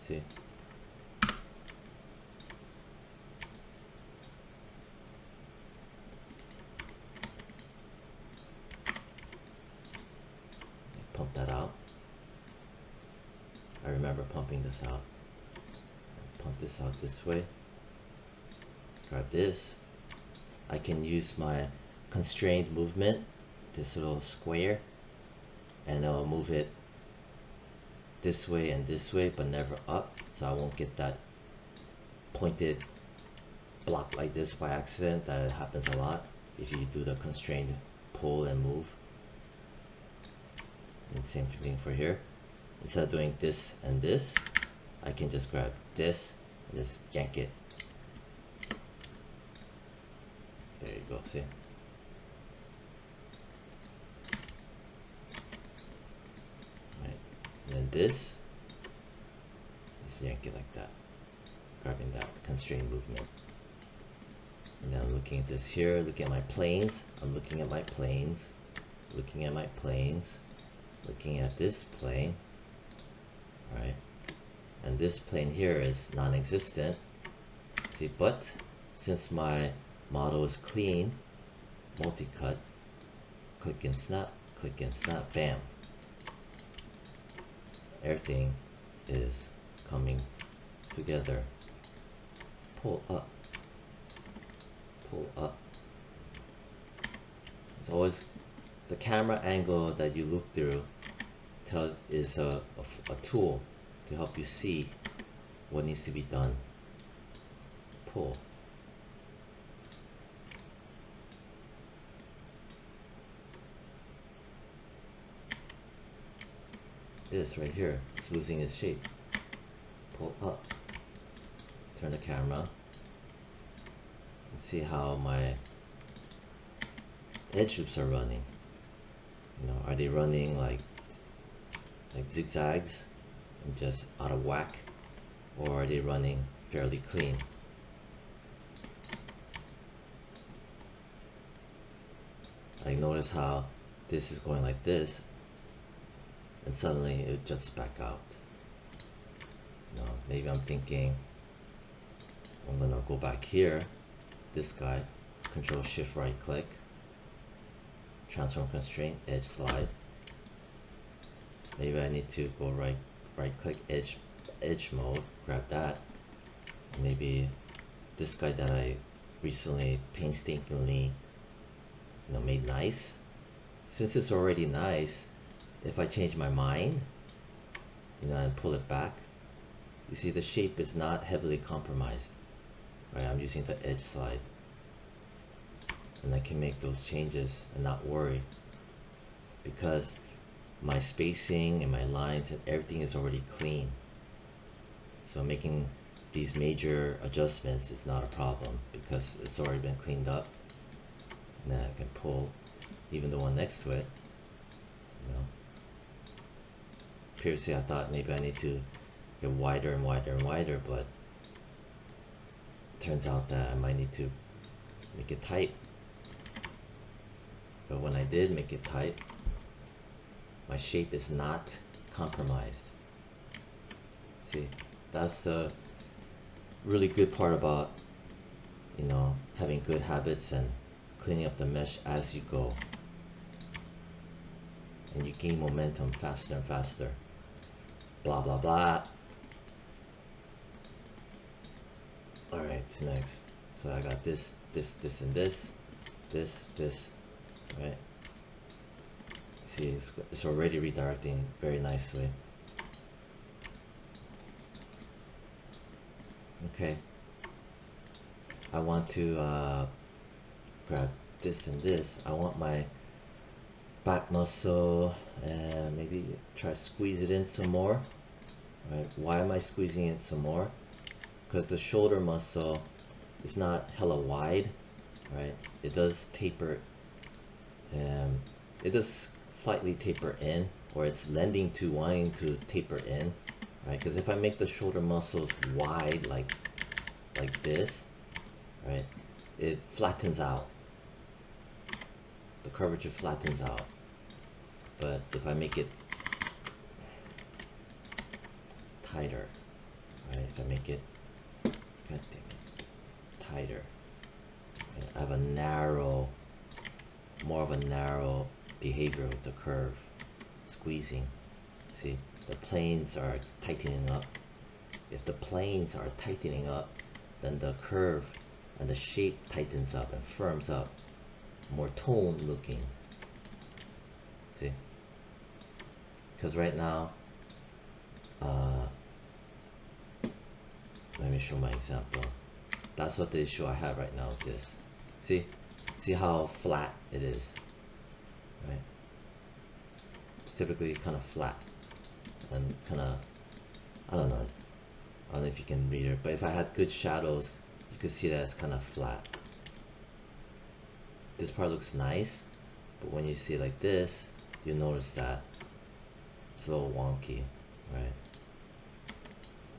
See? Pump that out. I remember pumping this out. Pump this out this way. Grab this. I can use my constrained movement, this little square, and I'll move it this way and this way, but never up, so I won't get that pointed block like this by accident. That happens a lot if you do the constrained pull and move. And same thing for here. Instead of doing this and this, I can just grab this and just yank it. There you go, see? Right. And then this, just yank it like that. Grabbing that constrained movement. And then I'm looking at this here, looking at my planes. I'm looking at my planes, looking at my planes, looking at this plane, right? And this plane here is non-existent. See, but since my model is clean, multi-cut, click and snap, bam. Everything is coming together. Pull up, pull up. It's always the camera angle that you look through is a tool to help you see what needs to be done. Pull. This right here, it's losing its shape. Pull up. Turn the camera and see how my edge loops are running. You know, are they running like zigzags and just out of whack, or are they running fairly clean? I notice how this is going like this, and suddenly it juts back out. No, maybe I'm thinking I'm gonna go back here, this guy, Control Shift right click, transform constraint, edge slide. Maybe I need to go right click, edge mode, grab that. Maybe this guy that I recently painstakingly made nice. Since it's already nice, if I change my mind, and pull it back, you see the shape is not heavily compromised, right? I'm using the edge slide, and I can make those changes and not worry, because my spacing and my lines and everything is already clean. So making these major adjustments is not a problem because it's already been cleaned up. And then I can pull even the one next to it. Previously I thought maybe I need to get wider and wider and wider, but it turns out that I might need to make it tight. But when I did make it tight, my shape is not compromised. See, that's the really good part about having good habits and cleaning up the mesh as you go, and you gain momentum faster and faster. Blah blah blah. All right, next. So I got this and this, right? See, it's already redirecting very nicely. Okay. I want to grab this and this. I want my back muscle and maybe try to squeeze it in some more. Right? Why am I squeezing it some more? Because the shoulder muscle is not hella wide, right? It does taper, it does slightly taper in, or it's lending to wanting to taper in, right? Because if I make the shoulder muscles wide like this, right, it flattens out. The curvature flattens out. But if I make it tighter, if I make it, god damn it, tighter. I have a narrow, more of a narrow behavior with the curve. Squeezing. See, the planes are tightening up. If the planes are tightening up, then the curve and the shape tightens up and firms up, more toned looking. See? Because right now, let me show my example. That's what the issue I have right now with this. See how flat it is, right? It's typically kind of flat and kind of, I don't know if you can read it, but if I had good shadows, you could see that it's kind of flat. This part looks nice, but when you see it like this, you notice that it's a little wonky, right?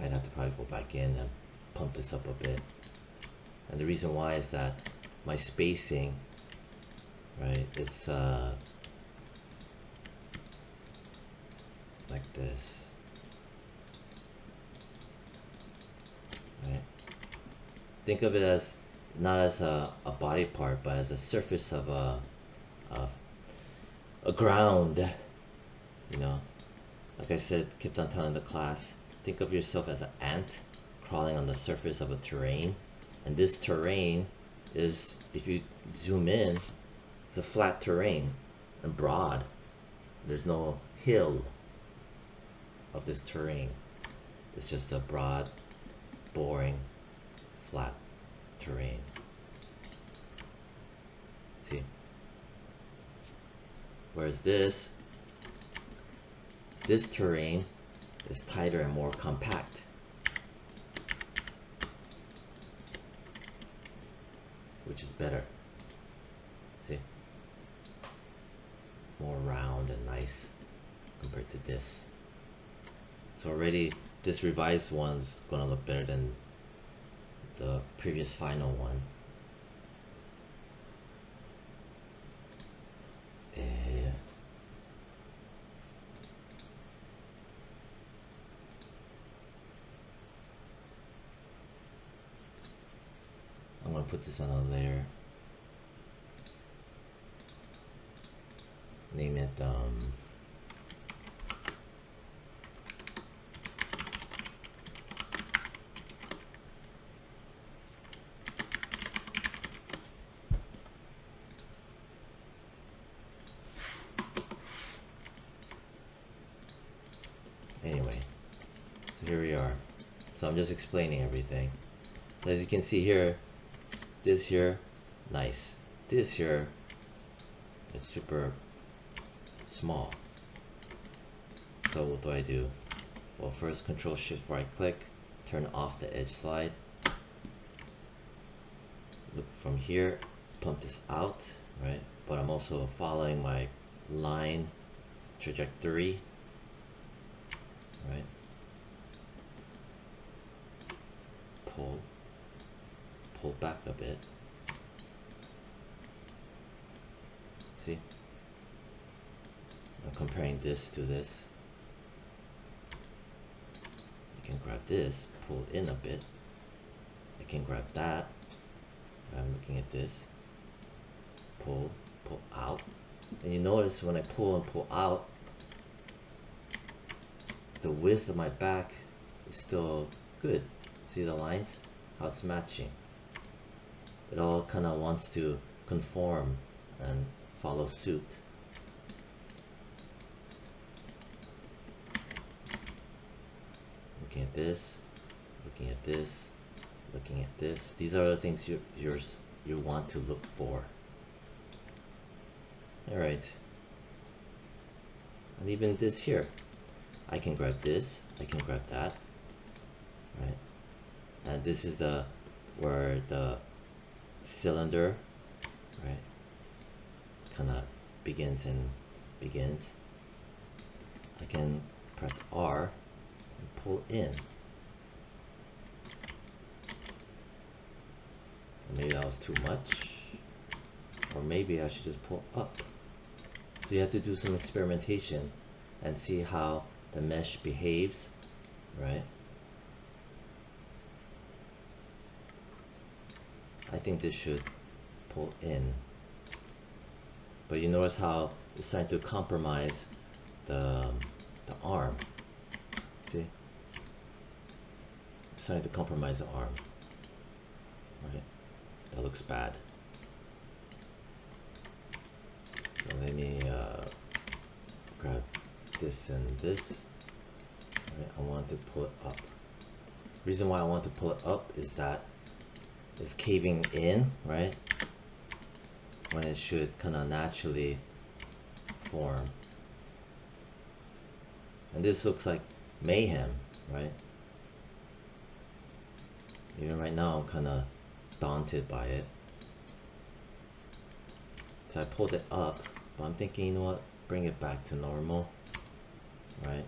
I'd have to probably go back in and pump this up a bit. And the reason why is that my spacing, right, it's like this, right? Think of it as not as a body part, but as a surface of a ground, you know. Like I said, kept on telling the class, think of yourself as an ant crawling on the surface of a terrain, and this terrain is, if you zoom in, it's a flat terrain and broad. There's no hill of this terrain. It's just a broad, boring, flat terrain. See? Whereas this terrain is tighter and more compact. Which is better. See? More round and nice compared to this. So already this revised one's gonna look better than the previous final one. I'm gonna put this on a layer. Name it anyway, so here we are. So I'm just explaining everything. As you can see here, this here, nice. This here, it's super small. So what do I do? Well, first Control Shift right click, turn off the edge slide. Look from here, pump this out, right? But I'm also following my line trajectory, right? Pull back a bit. See? I'm comparing this to this. I can grab this, pull in a bit. I can grab that. I'm looking at this. Pull out. And you notice when I pull and pull out, the width of my back is still good. See the lines? How it's matching. It all kind of wants to conform and follow suit. Looking at this, looking at this, looking at this. These are the things you want to look for. Alright. And even this here. I can grab this, I can grab that. Right? And this is where the cylinder, right, kind of begins. I can press R and pull in. Maybe that was too much, or maybe I should just pull up. So you have to do some experimentation and see how the mesh behaves, right? I think this should pull in. But you notice how it's starting to compromise the arm. See? It's starting to compromise the arm. Right? That looks bad. So let me grab this and this. Right? I want to pull it up. Reason why I want to pull it up is that it's caving in, right? When it should kind of naturally form. And this looks like mayhem, right? Even right now I'm kind of daunted by it. So I pulled it up, but I'm thinking, you know what, bring it back to normal, right?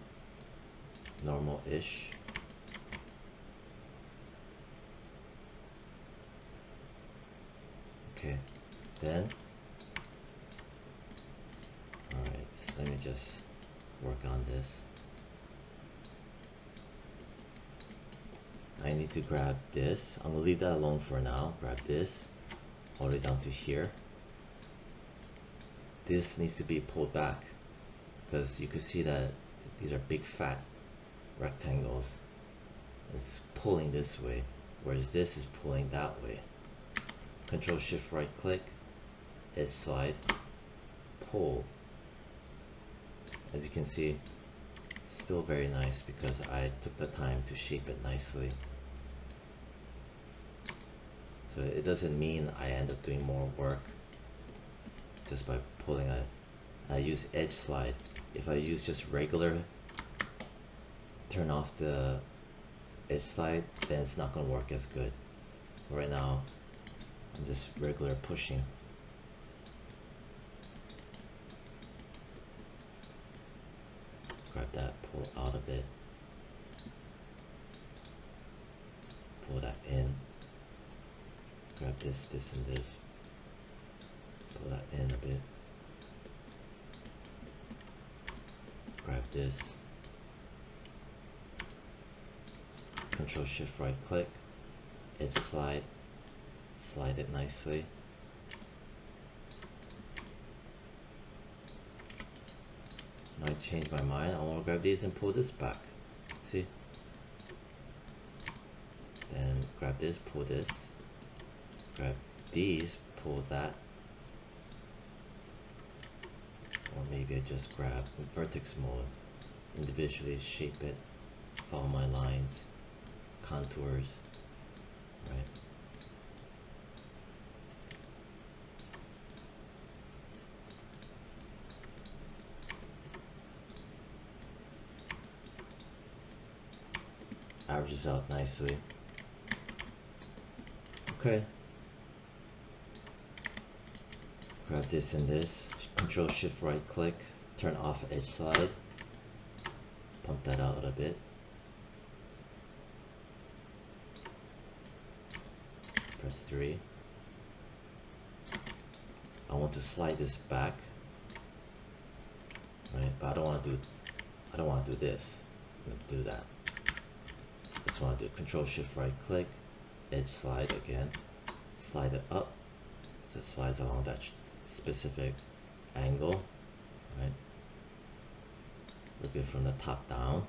Normal-ish. Okay, then, alright, let me just work on this. I need to grab this. I'm gonna leave that alone for now. Grab this all the way down to here. This needs to be pulled back because you can see that these are big fat rectangles. It's pulling this way, whereas this is pulling that way. Control Shift right click, edge slide, pull. As you can see, it's still very nice because I took the time to shape it nicely. So it doesn't mean I end up doing more work just by pulling it. I use edge slide. If I use just regular, turn off the edge slide, then it's not going to work as good. Right now, I'm just regular pushing. Grab that, pull out of it. Pull that in. Grab this, this, and this. Pull that in a bit. Grab this. Control Shift right click. Edge slide. Slide it nicely. I changed my mind. I want to grab these and pull this back. See? Then grab this, pull this. Grab these, pull that. Or maybe I just grab vertex mode. Individually shape it. Follow my lines. Contours. Right? Averages out nicely. Okay. Grab this and this. Control Shift right click. Turn off edge slide. Pump that out a bit. Press 3. I want to slide this back. Right, but I don't want to do this. I'm gonna do that. Just want to do Control Shift right click, edge slide again, slide it up so it slides along that specific angle, right? Look at it from the top down.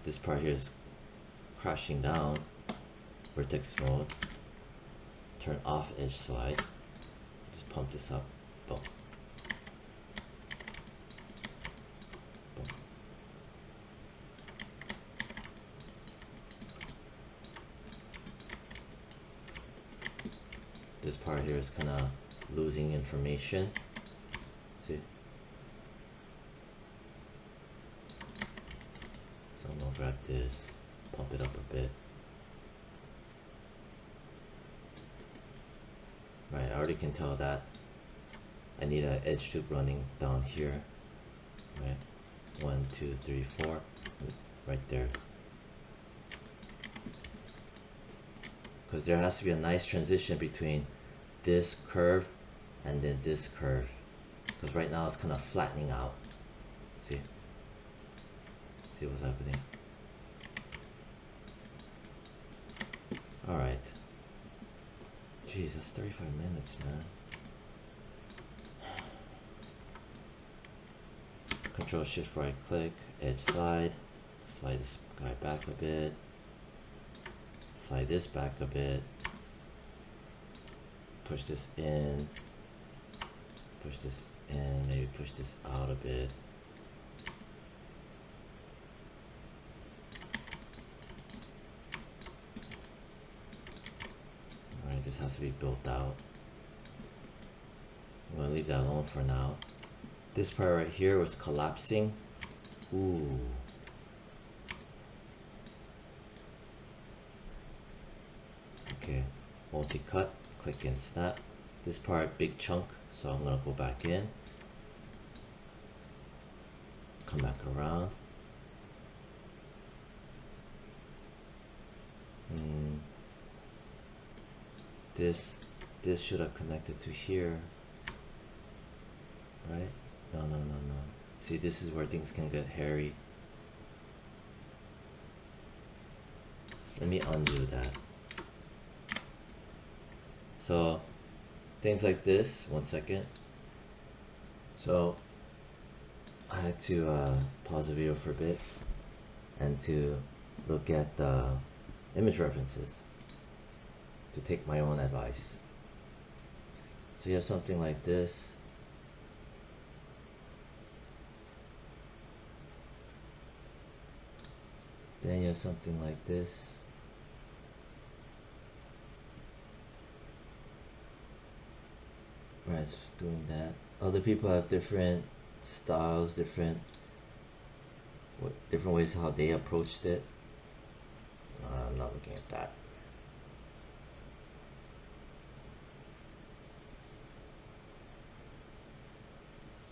This part here is crashing down. Vertex mode. Turn off edge slide. Just pump this up. Boom. This part here is kind of losing information. See? So I'm gonna grab this, pump it up a bit. Right, I already can tell that I need an edge tube running down here. Right, 1, 2, 3, 4, right there. Because there has to be a nice transition between this curve and then this curve. Because right now it's kind of flattening out. See? See what's happening? Alright. Jeez, that's 35 minutes, man. Control Shift right click, edge slide, slide this guy back a bit, slide this back a bit, push this in, maybe push this out a bit. Alright, this has to be built out. I'm gonna leave that alone for now. This part right here was collapsing. Ooh. Okay, multi-cut, click and snap. This part, big chunk, so I'm gonna go back in. Come back around. This should have connected to here, right? No. See, this is where things can get hairy. Let me undo that. So, things like this, 1 second. So, I had to pause the video for a bit and to look at the image references to take my own advice. So you have something like this. Then you have something like this. Right, it's doing that. Other people have different styles, different ways how they approached it. I'm not looking at that.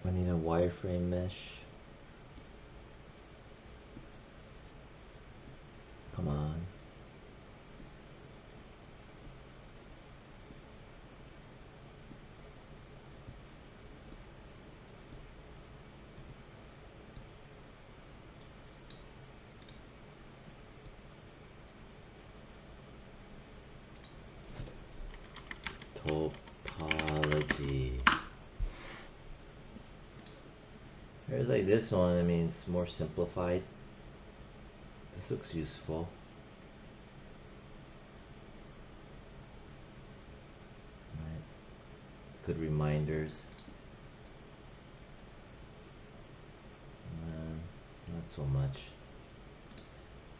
I need a wireframe mesh. Come on. Topology. Here's like this one, I mean, it's more simplified. This looks useful. Right. Good reminders. Not so much.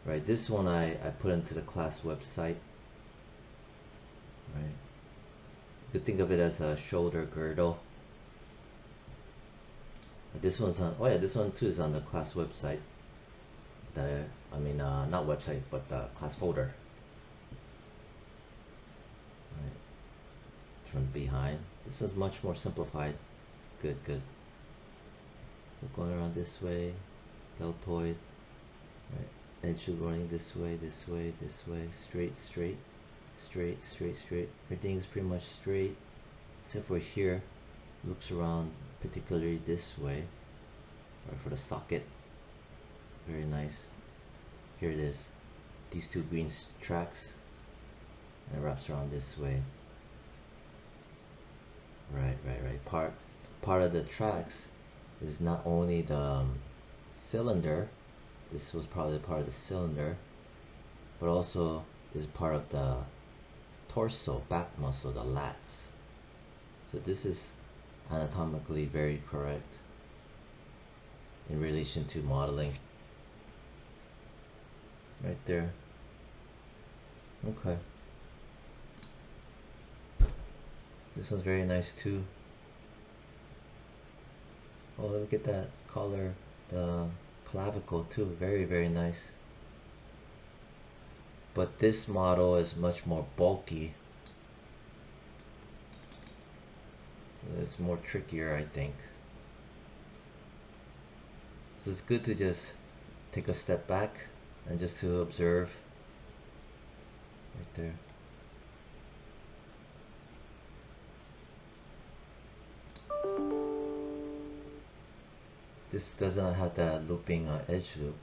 Right, this one I put into the class website. Right. You could think of it as a shoulder girdle. This one's on, oh yeah, this one too is on the class website. Not website, but the class folder. Right. From behind. This is much more simplified. Good. So going around this way, deltoid. Right. Edge running this way, straight. Everything's pretty much straight, except for here. Loops around, particularly this way, right, for the socket. Very nice. Here it is. These two green tracks, and it wraps around this way. Right. Part of the tracks is not only the cylinder. This was probably part of the cylinder, but also is part of the torso, back muscle, the lats. So this is anatomically very correct in relation to modeling. Right there. Okay. This one's very nice too. Oh, look at that color. The clavicle too. Very nice. But this model is much more bulky. So it's more trickier, I think. So it's good to just take a step back and just to observe. Right there. This doesn't have that looping edge loop.